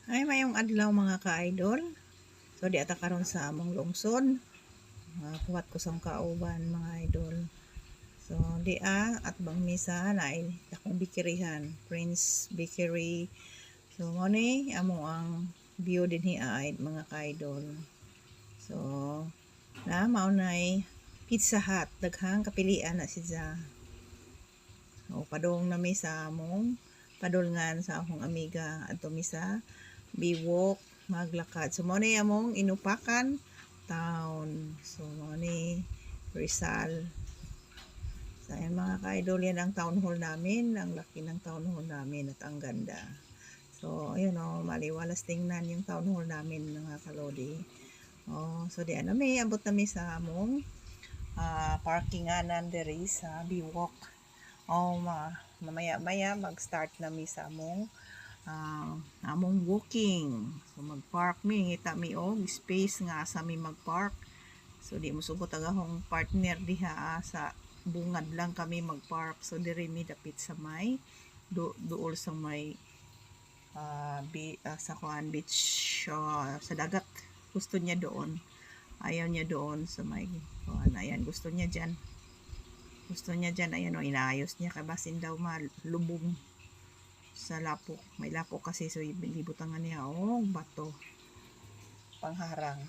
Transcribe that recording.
Ay mayong adlaw mga ka-idol. So di ata karon sa among lungsod. Kuwat ko sang kauban mga idol. So di at bang misa na akong bikerihan, Prince Bakery. So mo ni amo ang view din ay mga ka-idol. So na maunay Pizza Hut, daghang kapilian na siya. O padung na mi sa among padulngan sa akong amiga adto mi sa biwok maglakad. So mo ni among inupakan town. So mo ni Rizal. So ayan mga ka-idol, yan ang town hall namin. Ang laki ng town hall namin at ang ganda. So ayun o, maliwalas tingnan yung town hall namin mga kalodi. So di ano may abot na mi sa among parkinganan diri sa biwok. Mamaya-maya mag-start na mi sa among walking. So mag-park mi, ngita mi og space nga sa mi mag-park. So di mo sugot agahong partner diha sa bungad lang kami mag-park. So diri mi dapit sa may duol sa may sa Kuan Beach, sa dagat. Gusto niya doon. Ayaw niya doon sa may ayan, gusto niya dyan. Ayan o, inaayos niya kabasin daw malubog sa lapok. May lapok kasi, so libutangan niya bato pangharang.